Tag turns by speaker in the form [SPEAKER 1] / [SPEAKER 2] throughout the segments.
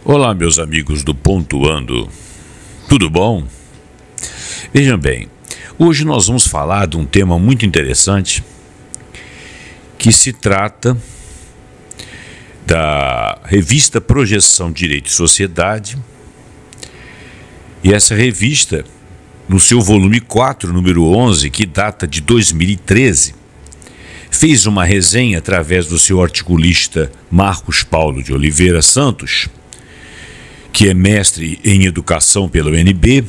[SPEAKER 1] Olá, meus amigos do Pontuando, tudo bom? Vejam bem, hoje nós vamos falar de um tema muito interessante que se trata da revista Projeção Direito e Sociedade, e essa revista, no seu volume 4, número 11, que data de 2013, fez uma resenha através do seu articulista Marcos Paulo de Oliveira Santos, que é mestre em educação pela UNB,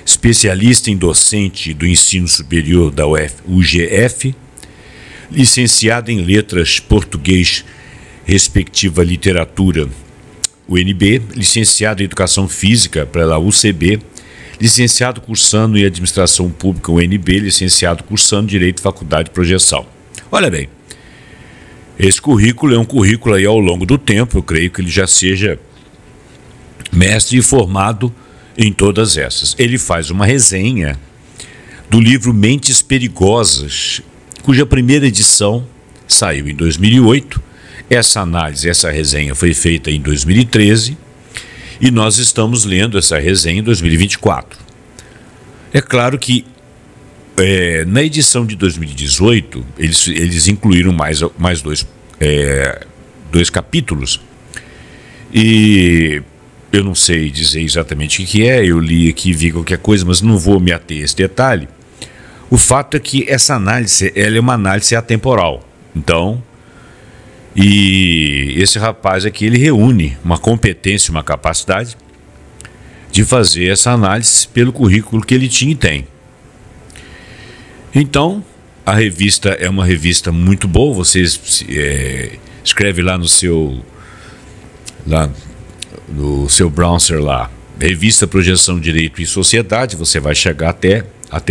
[SPEAKER 1] especialista em docente do ensino superior da UGF, licenciado em letras português, respectiva literatura UNB, licenciado em educação física pela UCB, licenciado cursando em administração pública UNB, licenciado cursando direito faculdade de projeção. Olha bem, esse currículo é um currículo aí ao longo do tempo, eu creio que ele já seja mestre e formado em todas essas. Ele faz uma resenha do livro Mentes Perigosas, cuja primeira edição saiu em 2008. Essa análise, essa resenha foi feita em 2013 e nós estamos lendo essa resenha em 2024. É claro que na edição de 2018 eles incluíram mais dois capítulos e eu não sei dizer exatamente o que é, eu li aqui e vi qualquer coisa, mas não vou me ater a esse detalhe. O fato é que essa análise, ela é uma análise atemporal. Então, e esse rapaz aqui, ele reúne uma competência, uma capacidade de fazer essa análise pelo currículo que ele tinha e tem. Então, a revista é uma revista muito boa, você escreve lá no seu browser lá, revista Projeção Direito e Sociedade, você vai chegar até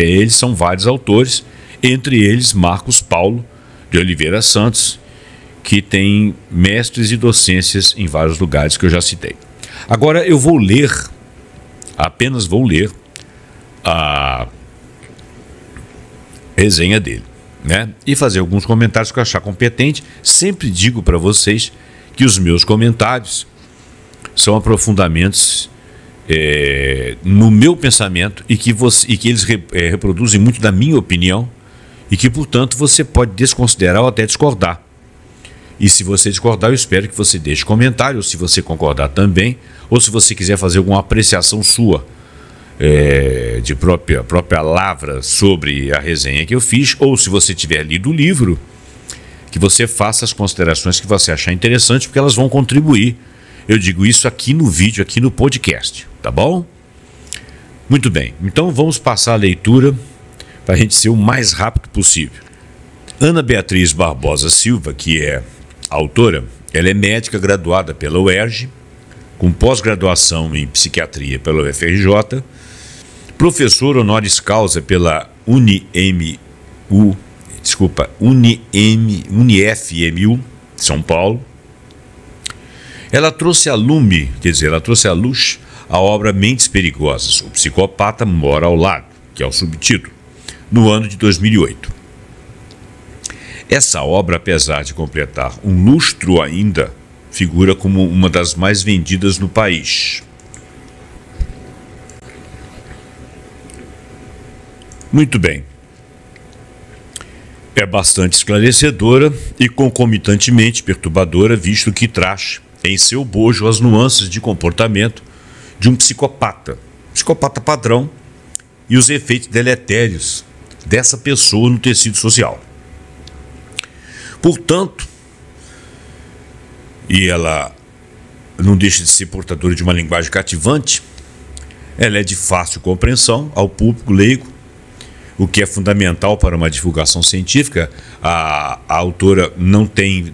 [SPEAKER 1] eles, são vários autores, entre eles Marcos Paulo de Oliveira Santos, que tem mestres e docências em vários lugares que eu já citei. Agora eu apenas vou ler a resenha dele, né? E fazer alguns comentários que eu achar competente. Sempre digo para vocês que os meus comentários são aprofundamentos no meu pensamento e que eles reproduzem muito da minha opinião e que, portanto, você pode desconsiderar ou até discordar. E se você discordar, eu espero que você deixe comentário, ou se você concordar também, ou se você quiser fazer alguma apreciação sua de própria lavra sobre a resenha que eu fiz, ou se você tiver lido o livro, que você faça as considerações que você achar interessante, porque elas vão contribuir. Eu digo isso aqui no vídeo, aqui no podcast, tá bom? Muito bem, então vamos passar a leitura para a gente ser o mais rápido possível. Ana Beatriz Barbosa Silva, que é a autora, ela é médica graduada pela UERJ, com pós-graduação em psiquiatria pela UFRJ, professora honoris causa pela UniFMU, São Paulo. Ela trouxe à luz a obra Mentes Perigosas, o psicopata mora ao lado, que é o subtítulo, no ano de 2008. Essa obra, apesar de completar um lustro ainda, figura como uma das mais vendidas no país. Muito bem. É bastante esclarecedora e concomitantemente perturbadora, visto que traz em seu bojo as nuances de comportamento de um psicopata padrão e os efeitos deletérios dessa pessoa no tecido social. Portanto, e ela não deixa de ser portadora de uma linguagem cativante, ela é de fácil compreensão ao público leigo, o que é fundamental para uma divulgação científica. A autora não teve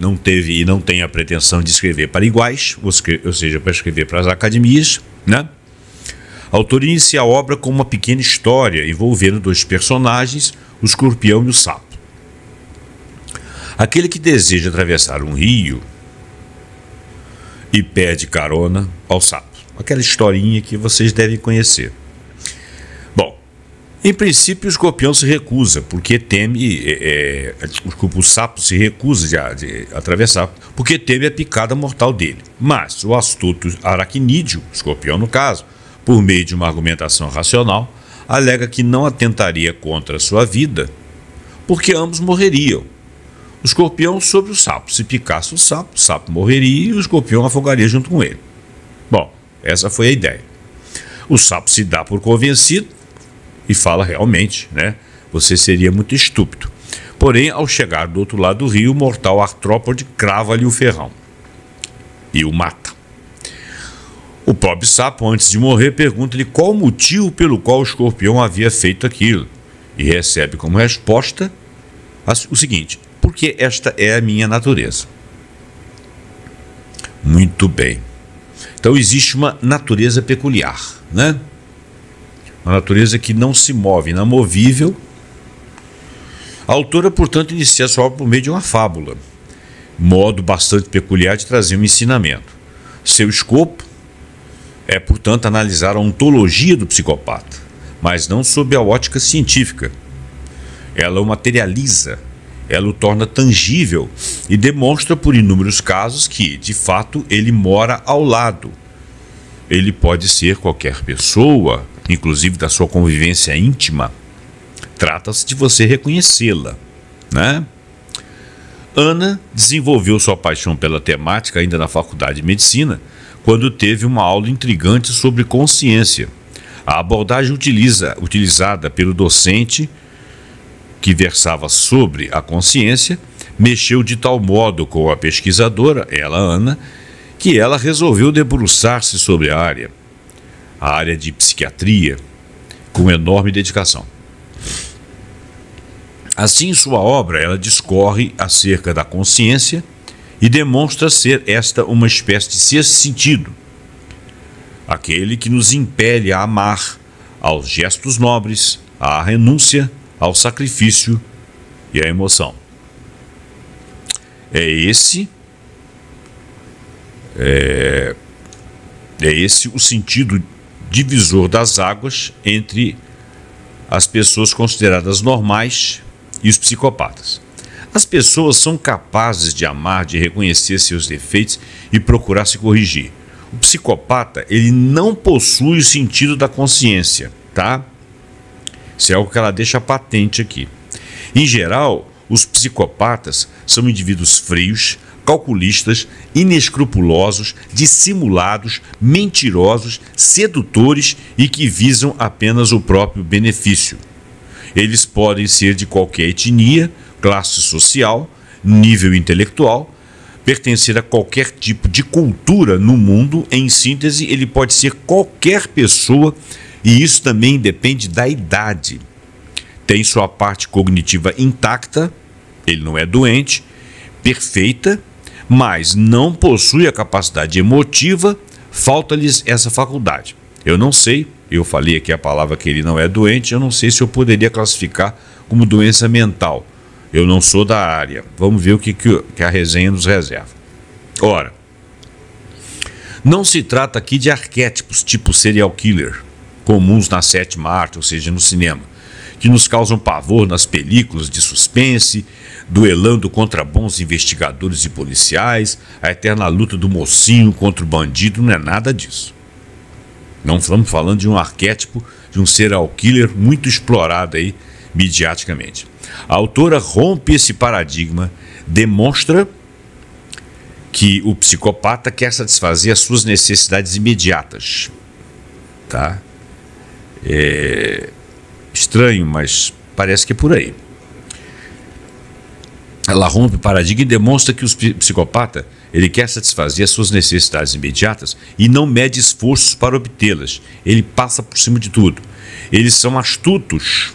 [SPEAKER 1] e não tem a pretensão de escrever para iguais, ou seja, para escrever para as academias, né? A autora inicia a obra com uma pequena história envolvendo dois personagens, o escorpião e o sapo. Aquele que deseja atravessar um rio e pede carona ao sapo. Aquela historinha que vocês devem conhecer. Bom, em princípio o escorpião se recusa, porque teme, o sapo se recusa de atravessar, porque teme a picada mortal dele. Mas o astuto aracnídeo, escorpião no caso, por meio de uma argumentação racional, alega que não atentaria contra a sua vida, porque ambos morreriam. O escorpião sobre o sapo. Se picasse o sapo morreria e o escorpião afogaria junto com ele. Bom, essa foi a ideia. O sapo se dá por convencido e fala realmente, né? Você seria muito estúpido. Porém, ao chegar do outro lado do rio, o mortal artrópode crava-lhe o ferrão e o mata. O pobre sapo, antes de morrer, pergunta-lhe qual o motivo pelo qual o escorpião havia feito aquilo e recebe como resposta o seguinte: porque esta é a minha natureza. Muito bem. Então existe uma natureza peculiar, né? Uma natureza que não se move, inamovível. A autora, portanto, inicia sua obra por meio de uma fábula, modo bastante peculiar de trazer um ensinamento. Seu escopo é, portanto, analisar a ontologia do psicopata, mas não sob a ótica científica. Ela o materializa, ela o torna tangível e demonstra por inúmeros casos que, de fato, ele mora ao lado. Ele pode ser qualquer pessoa, inclusive da sua convivência íntima. Trata-se de você reconhecê-la, né? Ana desenvolveu sua paixão pela temática ainda na faculdade de medicina, quando teve uma aula intrigante sobre consciência. A abordagem utilizada pelo docente que versava sobre a consciência mexeu de tal modo com a pesquisadora, Ana, que ela resolveu debruçar-se sobre a área de psiquiatria, com enorme dedicação. Assim, em sua obra, ela discorre acerca da consciência e demonstra ser esta uma espécie de sexto sentido, aquele que nos impele a amar, aos gestos nobres, à renúncia, ao sacrifício e à emoção. É esse o sentido divisor das águas entre as pessoas consideradas normais e os psicopatas. As pessoas são capazes de amar, de reconhecer seus defeitos e procurar se corrigir. O psicopata, ele não possui o sentido da consciência, tá? Isso é algo que ela deixa patente aqui. Em geral, os psicopatas são indivíduos frios, calculistas, inescrupulosos, dissimulados, mentirosos, sedutores e que visam apenas o próprio benefício. Eles podem ser de qualquer etnia, classe social, nível intelectual, pertencer a qualquer tipo de cultura no mundo. Em síntese, ele pode ser qualquer pessoa e isso também depende da idade. Tem sua parte cognitiva intacta, ele não é doente, perfeita, mas não possui a capacidade emotiva, falta-lhes essa faculdade. Eu não sei, eu falei aqui a palavra que ele não é doente, eu não sei se eu poderia classificar como doença mental. Eu não sou da área. Vamos ver o que a resenha nos reserva. Ora, não se trata aqui de arquétipos tipo serial killer, comuns na sétima arte, ou seja, no cinema, que nos causam pavor nas películas de suspense, duelando contra bons investigadores e policiais, a eterna luta do mocinho contra o bandido. Não é nada disso. Não estamos falando de um arquétipo, de um serial killer muito explorado aí midiaticamente. A autora rompe esse paradigma, demonstra que o psicopata quer satisfazer as suas necessidades imediatas. Tá? É estranho, mas parece que é por aí. Ela rompe o paradigma e demonstra que o psicopata ele quer satisfazer as suas necessidades imediatas e não mede esforços para obtê-las. Ele passa por cima de tudo. Eles são astutos,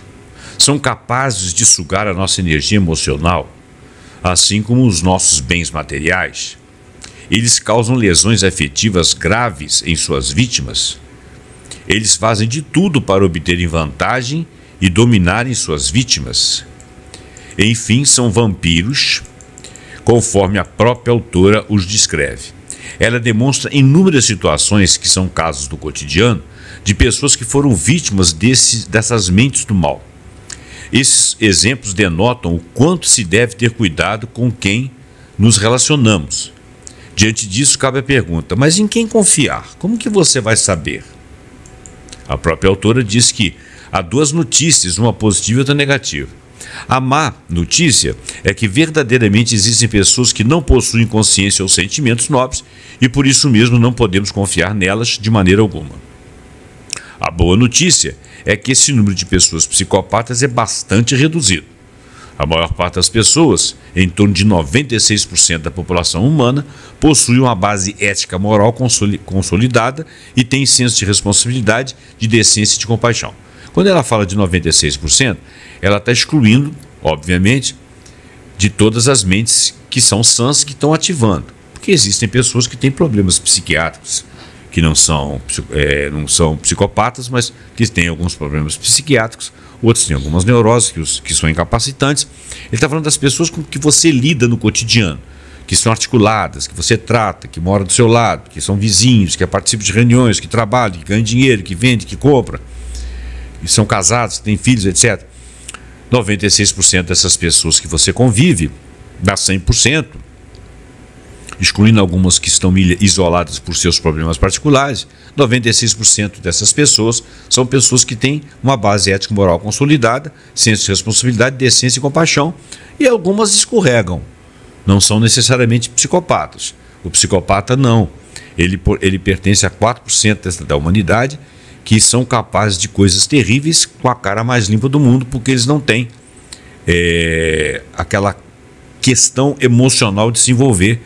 [SPEAKER 1] são capazes de sugar a nossa energia emocional, assim como os nossos bens materiais. Eles causam lesões afetivas graves em suas vítimas. Eles fazem de tudo para obterem vantagem e dominarem suas vítimas. Enfim, são vampiros, conforme a própria autora os descreve. Ela demonstra inúmeras situações que são casos do cotidiano de pessoas que foram vítimas dessas mentes do mal. Esses exemplos denotam o quanto se deve ter cuidado com quem nos relacionamos. Diante disso, cabe a pergunta: mas em quem confiar? Como que você vai saber? A própria autora diz que há duas notícias, uma positiva e outra negativa. A má notícia é que verdadeiramente existem pessoas que não possuem consciência ou sentimentos nobres e por isso mesmo não podemos confiar nelas de maneira alguma. A boa notícia é que esse número de pessoas psicopatas é bastante reduzido. A maior parte das pessoas, em torno de 96% da população humana, possui uma base ética moral consolidada e tem senso de responsabilidade, de decência e de compaixão. Quando ela fala de 96%, ela está excluindo, obviamente, de todas as mentes que são sãs que estão ativando. Porque existem pessoas que têm problemas psiquiátricos, que não são psicopatas, mas que têm alguns problemas psiquiátricos, outros têm algumas neuroses que são incapacitantes. Ele está falando das pessoas com que você lida no cotidiano, que são articuladas, que você trata, que moram do seu lado, que são vizinhos, que participam de reuniões, que trabalham, que ganham dinheiro, que vendem, que compram, que são casados, que têm filhos, etc. 96% dessas pessoas que você convive, dá 100%, excluindo algumas que estão isoladas por seus problemas particulares. 96% dessas pessoas são pessoas que têm uma base ética e moral consolidada, senso de responsabilidade, decência e compaixão, e algumas escorregam, não são necessariamente psicopatas. O psicopata não, ele pertence a 4% da humanidade que são capazes de coisas terríveis com a cara mais limpa do mundo, porque eles não têm aquela questão emocional de se envolver,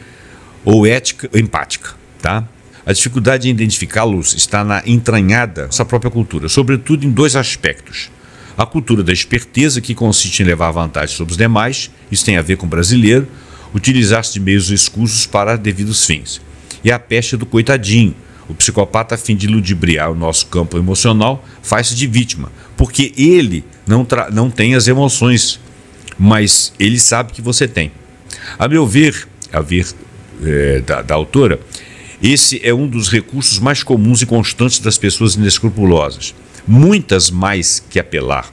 [SPEAKER 1] ou ética ou empática, tá? A dificuldade em identificá-los está na entranhada nossa própria cultura, sobretudo em dois aspectos. A cultura da esperteza, que consiste em levar vantagem sobre os demais, isso tem a ver com o brasileiro, utilizar-se de meios escusos para devidos fins. E a peste do coitadinho. O psicopata, a fim de ludibriar o nosso campo emocional, faz-se de vítima, porque ele não tem as emoções, mas ele sabe que você tem. A meu ver, da autora, esse é um dos recursos mais comuns e constantes das pessoas inescrupulosas. Muito mais que apelar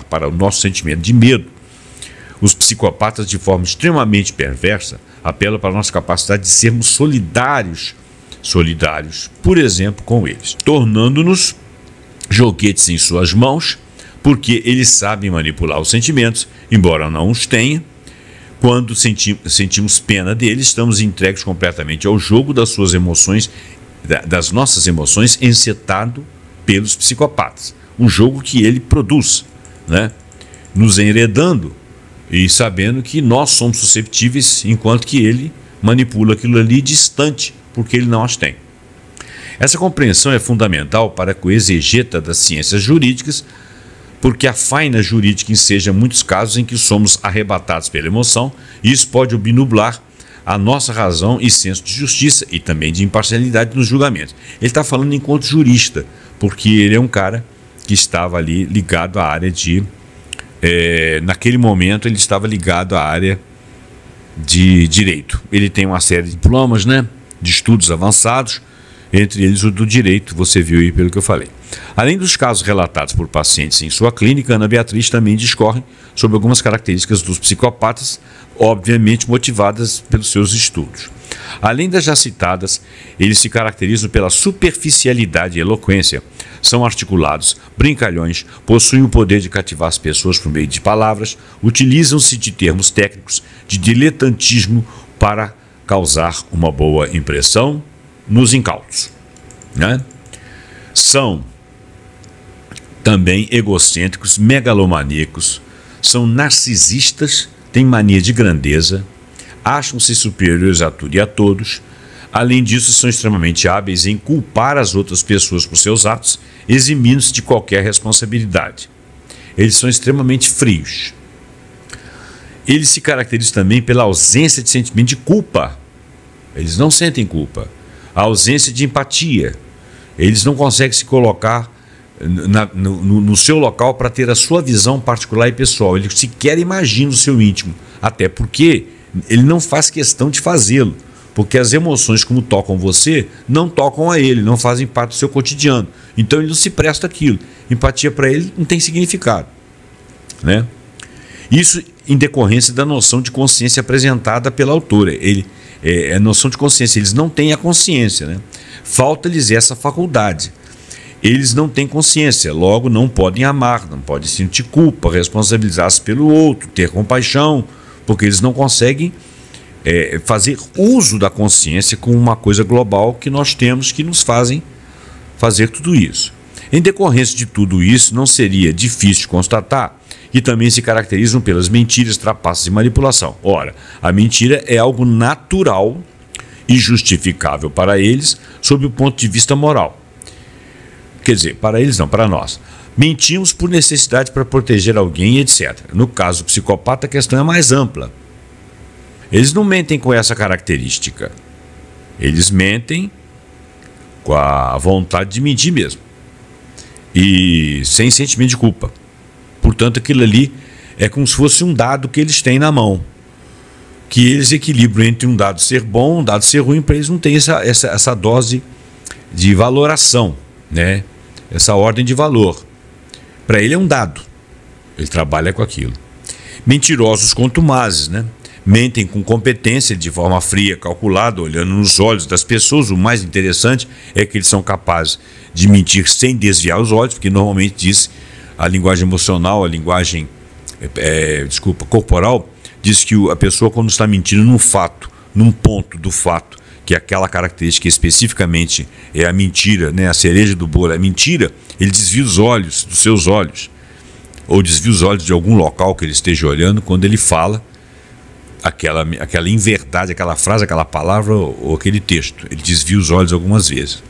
[SPEAKER 1] para o nosso sentimento de medo, os psicopatas, de forma extremamente perversa, apelam para a nossa capacidade de sermos solidários, por exemplo, com eles, tornando-nos joguetes em suas mãos, porque eles sabem manipular os sentimentos, embora não os tenham. Quando sentimos pena deles, estamos entregues completamente ao jogo das suas emoções, das nossas emoções, encetado pelos psicopatas. Um jogo que ele produz, né? Nos enredando e sabendo que nós somos susceptíveis, enquanto que ele manipula aquilo ali distante, porque ele não as tem. Essa compreensão é fundamental para que o exegeta das ciências jurídicas, porque a faina jurídica enseja muitos casos em que somos arrebatados pela emoção, e isso pode obnubilar a nossa razão e senso de justiça e também de imparcialidade nos julgamentos. Ele está falando enquanto jurista, porque ele é um cara que estava ali ligado à área de... naquele momento ele estava ligado à área de direito. Ele tem uma série de diplomas, né, de estudos avançados, entre eles o do direito, você viu aí pelo que eu falei. Além dos casos relatados por pacientes em sua clínica, Ana Beatriz também discorre sobre algumas características dos psicopatas, obviamente motivadas pelos seus estudos. Além das já citadas, eles se caracterizam pela superficialidade e eloquência, são articulados, brincalhões, possuem o poder de cativar as pessoas por meio de palavras, utilizam-se de termos técnicos, de diletantismo para causar uma boa impressão nos incautos, né? São também egocêntricos, megalomaníacos, são narcisistas, têm mania de grandeza, acham-se superiores a tudo e a todos. Além disso, são extremamente hábeis em culpar as outras pessoas por seus atos, eximindo-se de qualquer responsabilidade. Eles são extremamente frios. Eles se caracterizam também pela ausência de sentimento de culpa. Eles não sentem culpa. A ausência de empatia. Eles não conseguem se colocar no seu local para ter a sua visão particular e pessoal. Ele sequer imagina o seu íntimo, até porque ele não faz questão de fazê-lo, porque as emoções, como tocam você, não tocam a ele, não fazem parte do seu cotidiano. Então ele não se presta àquilo. Empatia para ele não tem significado, né? Isso em decorrência da noção de consciência apresentada pela autora. a noção de consciência. Eles não têm a consciência, né? Falta-lhes essa faculdade. Eles não têm consciência, logo não podem amar, não podem sentir culpa, responsabilizar-se pelo outro, ter compaixão, porque eles não conseguem fazer uso da consciência como uma coisa global que nós temos, que nos fazem fazer tudo isso. Em decorrência de tudo isso, não seria difícil constatar que também se caracterizam pelas mentiras, trapaças e manipulação. Ora, a mentira é algo natural e justificável para eles sob o ponto de vista moral. Quer dizer, para eles não, para nós. Mentimos por necessidade para proteger alguém, etc. No caso do psicopata, a questão é mais ampla. Eles não mentem com essa característica. Eles mentem com a vontade de mentir mesmo. E sem sentimento de culpa. Portanto, aquilo ali é como se fosse um dado que eles têm na mão. Que eles equilibram entre um dado ser bom e um dado ser ruim, para eles não terem essa dose de valoração, né? Essa ordem de valor. Para ele é um dado. Ele trabalha com aquilo. Mentirosos contumazes, né? Mentem com competência, de forma fria, calculada, olhando nos olhos das pessoas. O mais interessante é que eles são capazes de mentir sem desviar os olhos, porque normalmente diz a linguagem emocional, a linguagem corporal, diz que a pessoa, quando está mentindo num fato, num ponto do fato, que é aquela característica que especificamente é a mentira, né, a cereja do bolo, é a mentira, ele desvia os olhos dos seus olhos, ou desvia os olhos de algum local que ele esteja olhando quando ele fala aquela inverdade, aquela frase, aquela palavra ou aquele texto. Ele desvia os olhos algumas vezes.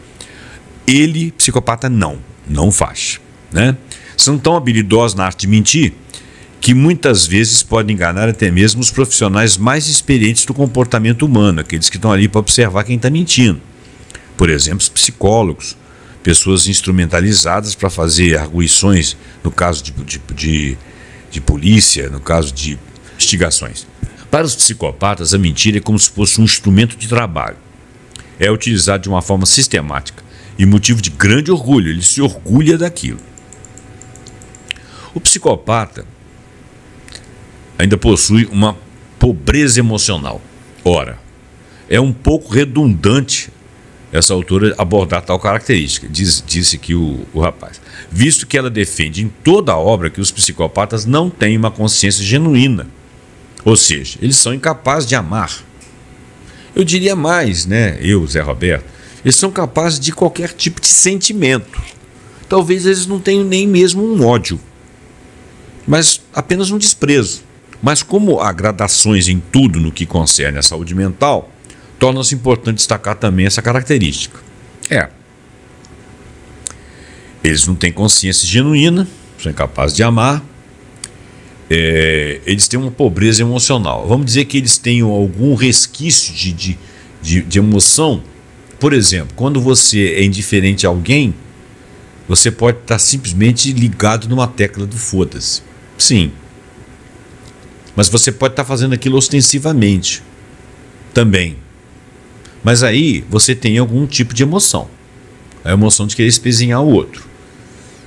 [SPEAKER 1] Ele, psicopata, não faz, né? São tão habilidosos na arte de mentir que muitas vezes podem enganar até mesmo os profissionais mais experientes do comportamento humano, aqueles que estão ali para observar quem está mentindo. Por exemplo, os psicólogos, pessoas instrumentalizadas para fazer arguições, no caso de polícia, no caso de investigações. Para os psicopatas, a mentira é como se fosse um instrumento de trabalho. É utilizado de uma forma sistemática e motivo de grande orgulho, ele se orgulha daquilo. O psicopata ainda possui uma pobreza emocional. Ora, é um pouco redundante essa autora abordar tal característica, disse aqui o rapaz, visto que ela defende em toda a obra que os psicopatas não têm uma consciência genuína, ou seja, eles são incapazes de amar. Eu diria mais, né, Zé Roberto, eles são capazes de qualquer tipo de sentimento. Talvez eles não tenham nem mesmo um ódio, mas apenas um desprezo. Mas como há gradações em tudo no que concerne à saúde mental, torna-se importante destacar também essa característica. Eles não têm consciência genuína, são incapazes de amar, eles têm uma pobreza emocional. Vamos dizer que eles tenham algum resquício de emoção. Por exemplo, quando você é indiferente a alguém, você pode estar simplesmente ligado numa tecla do foda-se. Sim. Mas você pode estar fazendo aquilo ostensivamente também. Mas aí você tem algum tipo de emoção. A emoção de querer espezinhar o outro.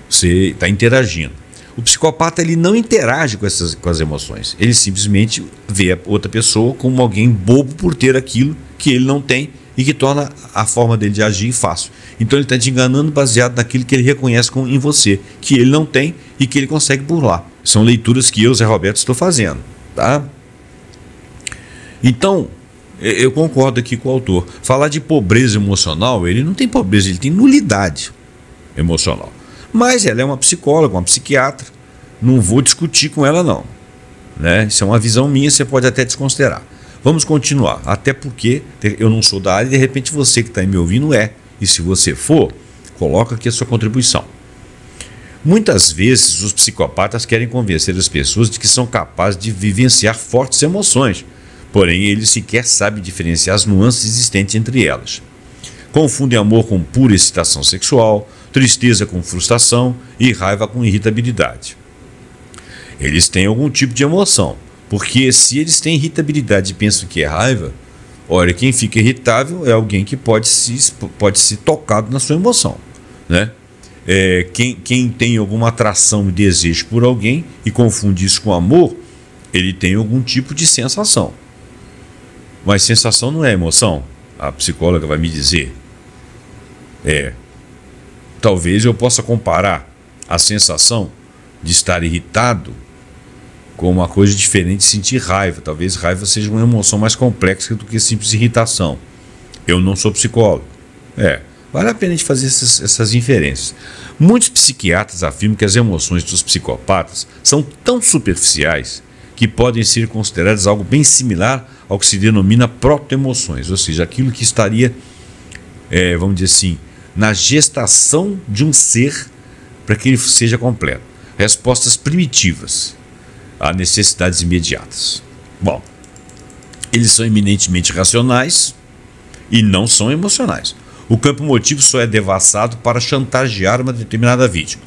[SPEAKER 1] Você está interagindo. O psicopata, ele não interage com as emoções. Ele simplesmente vê a outra pessoa como alguém bobo por ter aquilo que ele não tem e que torna a forma dele de agir fácil. Então ele está te enganando baseado naquilo que ele reconhece em você, que ele não tem e que ele consegue burlar. São leituras que eu, Zé Roberto, estou fazendo. Tá? Então, eu concordo aqui com o autor. Falar de pobreza emocional, ele não tem pobreza, ele tem nulidade emocional. Mas ela é uma psicóloga, uma psiquiatra. Não vou discutir com ela, não. Né? Isso é uma visão minha, você pode até desconsiderar. Vamos continuar, até porque eu não sou da área e de repente você que está me ouvindo é. E se você for, coloca aqui a sua contribuição. Muitas vezes os psicopatas querem convencer as pessoas de que são capazes de vivenciar fortes emoções, porém eles sequer sabem diferenciar as nuances existentes entre elas. Confundem amor com pura excitação sexual, tristeza com frustração e raiva com irritabilidade. Eles têm algum tipo de emoção, porque se eles têm irritabilidade e pensam que é raiva, olha, quem fica irritável é alguém que pode ser tocado na sua emoção, né? Quem tem alguma atração e desejo por alguém e confunde isso com amor, ele tem algum tipo de sensação. Mas sensação não é emoção? A psicóloga vai me dizer. Talvez eu possa comparar a sensação de estar irritado com uma coisa diferente de sentir raiva. Talvez raiva seja uma emoção mais complexa do que simples irritação. Eu não sou psicólogo. Vale a pena a gente fazer essas inferências. Muitos psiquiatras afirmam que as emoções dos psicopatas são tão superficiais que podem ser consideradas algo bem similar ao que se denomina proto-emoções, ou seja, aquilo que estaria, vamos dizer assim, na gestação de um ser para que ele seja completo. Respostas primitivas a necessidades imediatas. Bom, eles são eminentemente racionais e não são emocionais. O campo motivo só é devassado para chantagear uma determinada vítima.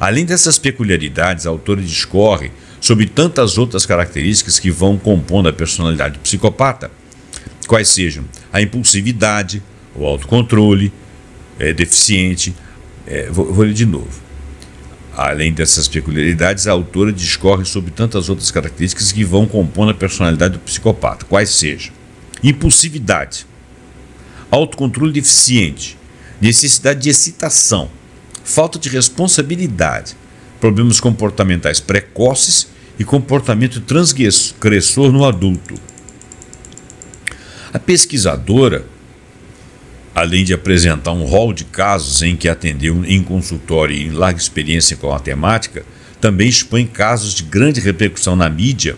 [SPEAKER 1] Além dessas peculiaridades, a autora discorre sobre tantas outras características que vão compondo a personalidade do psicopata, quais sejam a impulsividade, o autocontrole, deficiente. Vou ler de novo. Além dessas peculiaridades, a autora discorre sobre tantas outras características que vão compondo a personalidade do psicopata, quais sejam impulsividade, autocontrole deficiente, necessidade de excitação, falta de responsabilidade, problemas comportamentais precoces e comportamento transgressor no adulto. A pesquisadora, além de apresentar um rol de casos em que atendeu em consultório e em larga experiência com a temática, também expõe casos de grande repercussão na mídia,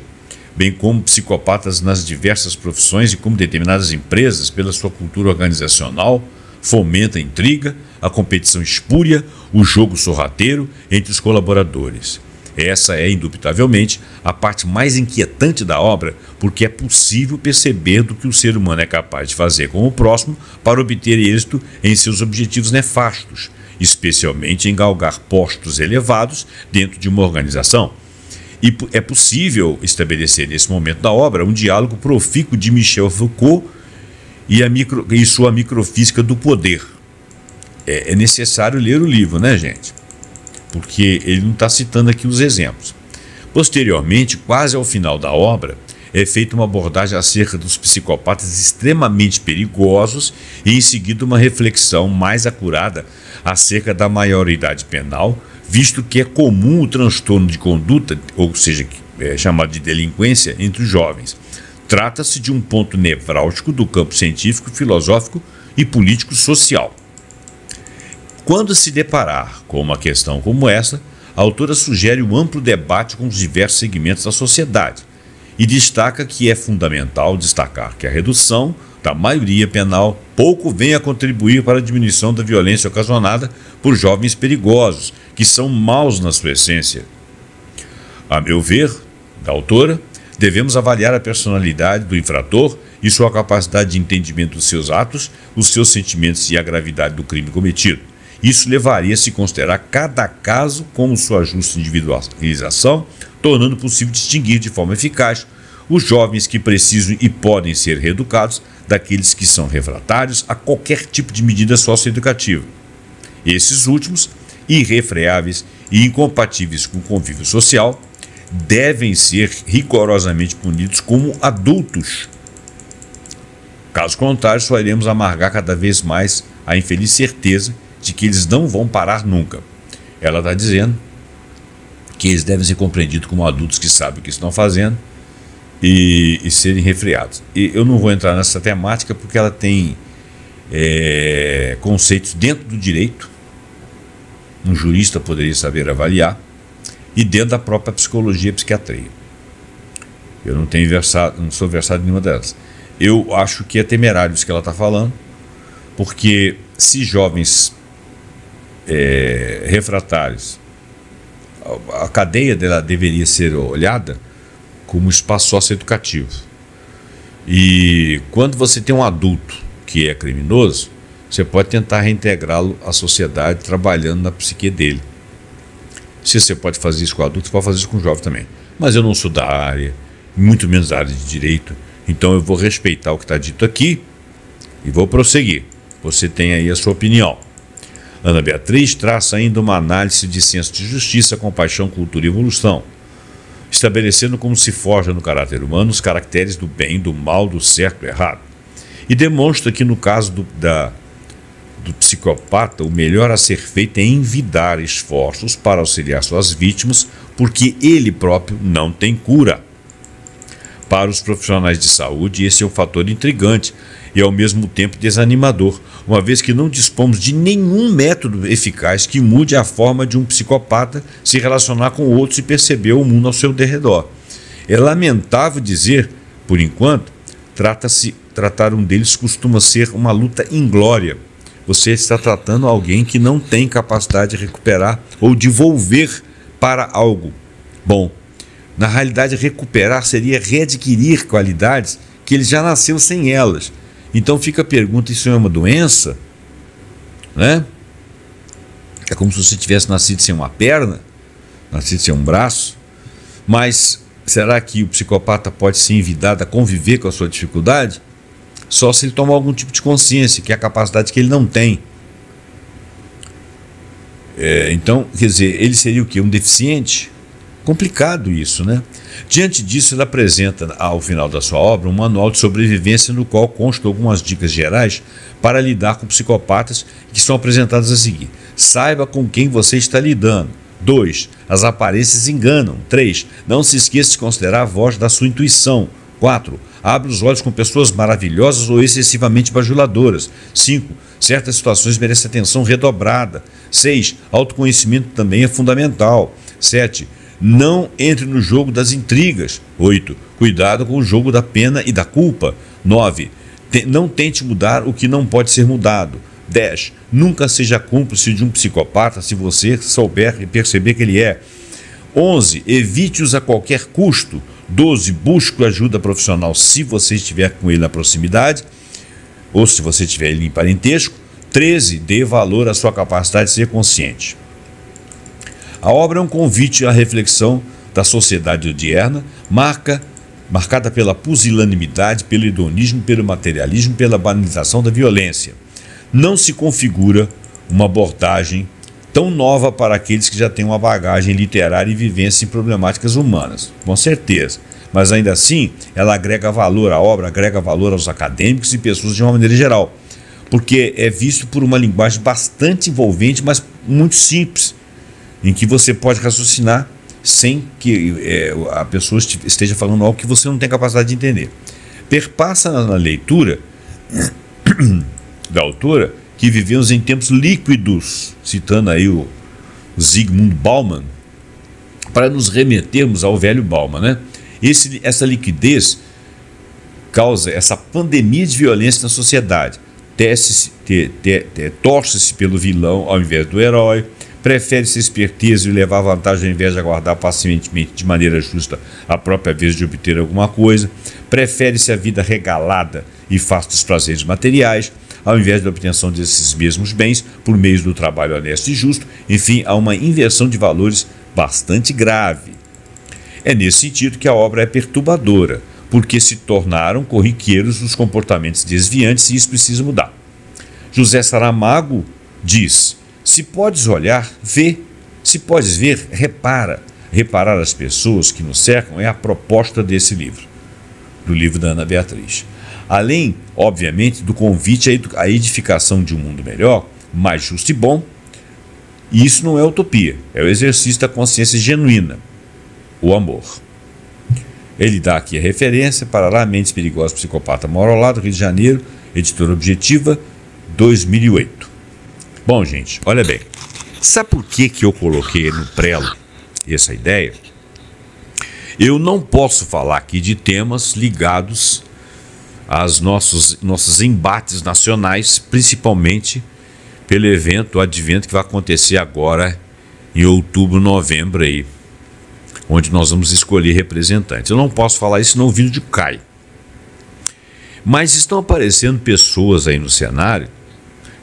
[SPEAKER 1] bem como psicopatas nas diversas profissões e como determinadas empresas, pela sua cultura organizacional, fomenta a intriga, a competição espúria, o jogo sorrateiro entre os colaboradores. Essa é, indubitavelmente, a parte mais inquietante da obra, porque é possível perceber do que o ser humano é capaz de fazer com o próximo para obter êxito em seus objetivos nefastos, especialmente em galgar postos elevados dentro de uma organização. E é possível estabelecer nesse momento da obra um diálogo profícuo de Michel Foucault e sua microfísica do poder. É necessário ler o livro, né, gente? Porque ele não está citando aqui os exemplos. Posteriormente, quase ao final da obra, é feita uma abordagem acerca dos psicopatas extremamente perigosos e em seguida uma reflexão mais acurada acerca da maioridade penal, visto que é comum o transtorno de conduta, ou seja, chamado de delinquência, entre os jovens. Trata-se de um ponto nevrálgico do campo científico, filosófico e político-social. Quando se deparar com uma questão como essa, a autora sugere um amplo debate com os diversos segmentos da sociedade e destaca que é fundamental destacar que a redução da maioria penal pouco vem a contribuir para a diminuição da violência ocasionada por jovens perigosos, que são maus na sua essência. A meu ver, da autora, devemos avaliar a personalidade do infrator e sua capacidade de entendimento dos seus atos, os seus sentimentos e a gravidade do crime cometido. Isso levaria a se considerar cada caso como sua justa individualização, tornando possível distinguir de forma eficaz os jovens que precisam e podem ser reeducados daqueles que são refratários a qualquer tipo de medida socioeducativa. Esses últimos, irrefreáveis e incompatíveis com o convívio social, devem ser rigorosamente punidos como adultos. Caso contrário, só iremos amargar cada vez mais a infeliz certeza de que eles não vão parar nunca. Ela está dizendo que eles devem ser compreendidos como adultos que sabem o que estão fazendo e serem refreados. E eu não vou entrar nessa temática porque ela tem conceitos dentro do direito, um jurista poderia saber avaliar, e dentro da própria psicologia e psiquiatria. Eu não sou versado em nenhuma delas. Eu acho que é temerário isso que ela está falando, porque se jovens refratários, a cadeia dela deveria ser olhada como espaço socioeducativo. E quando você tem um adulto que é criminoso, você pode tentar reintegrá-lo à sociedade trabalhando na psique dele. Se você pode fazer isso com o adulto, você pode fazer isso com o jovem também. Mas eu não sou da área, muito menos da área de direito, então eu vou respeitar o que está dito aqui e vou prosseguir. Você tem aí a sua opinião. Ana Beatriz traça ainda uma análise de senso de justiça, compaixão, cultura e evolução. estabelecendo como se forja no caráter humano os caracteres do bem, do mal, do certo e do errado. E demonstra que no caso do psicopata, o melhor a ser feito é envidar esforços para auxiliar suas vítimas, porque ele próprio não tem cura. Para os profissionais de saúde, esse é um fator intrigante e ao mesmo tempo desanimador, uma vez que não dispomos de nenhum método eficaz que mude a forma de um psicopata se relacionar com outros e perceber o mundo ao seu derredor. É lamentável dizer, por enquanto, tratar um deles costuma ser uma luta inglória. Você está tratando alguém que não tem capacidade de recuperar ou de volver para algo bom. Na realidade, recuperar seria readquirir qualidades que ele já nasceu sem elas. Então fica a pergunta, isso é uma doença? Né? É como se você tivesse nascido sem uma perna, nascido sem um braço. Mas será que o psicopata pode ser envidado a conviver com a sua dificuldade? Só se ele tomar algum tipo de consciência, que é a capacidade que ele não tem. Então, quer dizer, ele seria o quê? Um deficiente? Complicado isso, né? Diante disso, ele apresenta ao final da sua obra um manual de sobrevivência no qual constam algumas dicas gerais para lidar com psicopatas que são apresentadas a seguir. Saiba com quem você está lidando. 2. As aparências enganam. 3. Não se esqueça de considerar a voz da sua intuição. 4. Abre os olhos com pessoas maravilhosas ou excessivamente bajuladoras. 5. Certas situações merecem atenção redobrada. 6. Autoconhecimento também é fundamental. 7. Não entre no jogo das intrigas. 8. Cuidado com o jogo da pena e da culpa. 9. Não tente mudar o que não pode ser mudado. 10. Nunca seja cúmplice de um psicopata se você souber e perceber que ele é. 11. Evite-os a qualquer custo. 12. Busque ajuda profissional se você estiver com ele na proximidade ou se você tiver ele em parentesco. 13. Dê valor à sua capacidade de ser consciente. A obra é um convite à reflexão da sociedade odierna, marcada pela pusilanimidade, pelo hedonismo, pelo materialismo, pela banalização da violência. Não se configura uma abordagem tão nova para aqueles que já têm uma bagagem literária e vivência em problemáticas humanas, com certeza. Mas ainda assim, ela agrega valor à obra, agrega valor aos acadêmicos e pessoas de uma maneira geral, porque é visto por uma linguagem bastante envolvente, mas muito simples, em que você pode raciocinar sem que a pessoa esteja falando algo que você não tem capacidade de entender. Perpassa na leitura da autora que vivemos em tempos líquidos, citando aí o Zygmunt Bauman, para nos remetermos ao velho Bauman, né? Essa liquidez causa essa pandemia de violência na sociedade. Torce-se pelo vilão ao invés do herói, prefere-se a esperteza e levar vantagem ao invés de aguardar pacientemente de maneira justa a própria vez de obter alguma coisa, prefere-se a vida regalada e fácil dos prazeres materiais, ao invés da obtenção desses mesmos bens por meio do trabalho honesto e justo. Enfim, há uma inversão de valores bastante grave. É nesse sentido que a obra é perturbadora, porque se tornaram corriqueiros os comportamentos desviantes e isso precisa mudar. José Saramago diz: se podes olhar, vê. Se podes ver, repara. Reparar as pessoas que nos cercam é a proposta desse livro, do livro da Ana Beatriz. Além, obviamente, do convite à edificação de um mundo melhor, mais justo e bom, e isso não é utopia, é o exercício da consciência genuína, o amor. Ele dá aqui a referência para lá, Mentes Perigosas, Psicopata Mora ao Lado, Rio de Janeiro, editora Objetiva, 2008. Bom, gente, olha bem, sabe por que eu coloquei no prelo essa ideia? Eu não posso falar aqui de temas ligados aos nossos embates nacionais, principalmente pelo evento, o advento que vai acontecer agora em outubro, novembro aí, onde nós vamos escolher representantes. Eu não posso falar isso, senão o vídeo cai. Mas estão aparecendo pessoas aí no cenário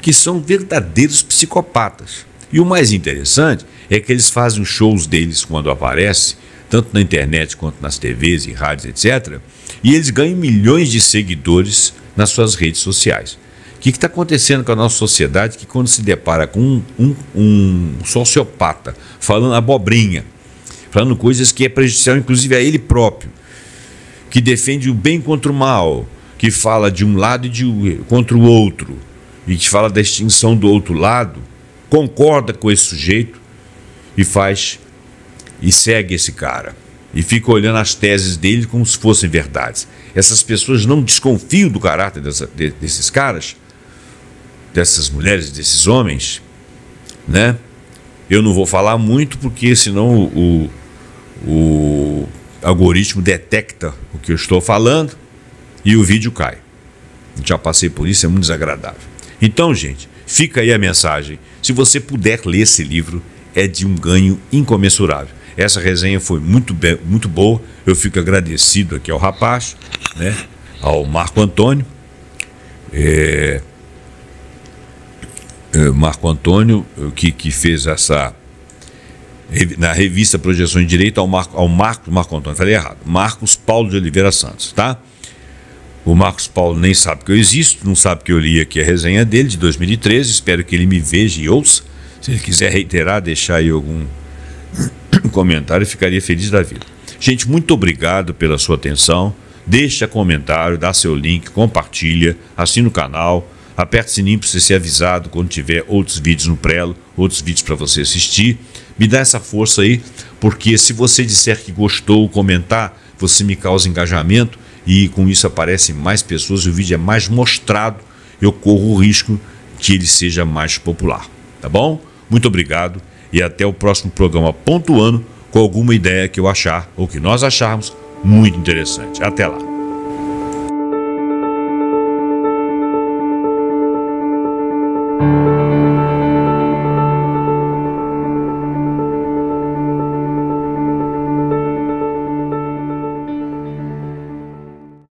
[SPEAKER 1] que são verdadeiros psicopatas. E o mais interessante é que eles fazem os shows deles quando aparecem, tanto na internet quanto nas TVs e rádios, etc. E eles ganham milhões de seguidores nas suas redes sociais. O que está acontecendo com a nossa sociedade que quando se depara com um sociopata falando abobrinha falando coisas que é prejudicial inclusive a ele próprio, que defende o bem contra o mal, que fala de um lado e contra o outro, e que fala da extinção do outro lado, concorda com esse sujeito e segue esse cara. E fica olhando as teses dele como se fossem verdades. Essas pessoas não desconfiam do caráter desses caras, dessas mulheres, desses homens, né? Eu não vou falar muito porque senão o algoritmo detecta o que eu estou falando e o vídeo cai. Já passei por isso, é muito desagradável. Então, gente, fica aí a mensagem. Se você puder ler esse livro, é de um ganho incomensurável. Essa resenha foi muito boa. Eu fico agradecido aqui ao rapaz, né? Ao Marco Antônio. Marco Antônio, que fez essa... Na revista Projeções de Direito, Marco Antônio, falei errado. Marcos Paulo de Oliveira Santos, tá? O Marcos Paulo nem sabe que eu existo, não sabe que eu li aqui a resenha dele de 2013. Espero que ele me veja e ouça. Se ele quiser reiterar, deixar aí algum comentário, eu ficaria feliz da vida. Gente, muito obrigado pela sua atenção. Deixa comentário, dá seu link, compartilha, assina o canal, aperta o sininho para você ser avisado quando tiver outros vídeos no Prelo, outros vídeos para você assistir. Me dá essa força aí, porque se você disser que gostou, comentar, você me causa engajamento e com isso aparecem mais pessoas e o vídeo é mais mostrado, eu corro o risco que ele seja mais popular. Tá bom? Muito obrigado e até o próximo programa pontuando com alguma ideia que eu achar ou que nós acharmos muito interessante. Até lá.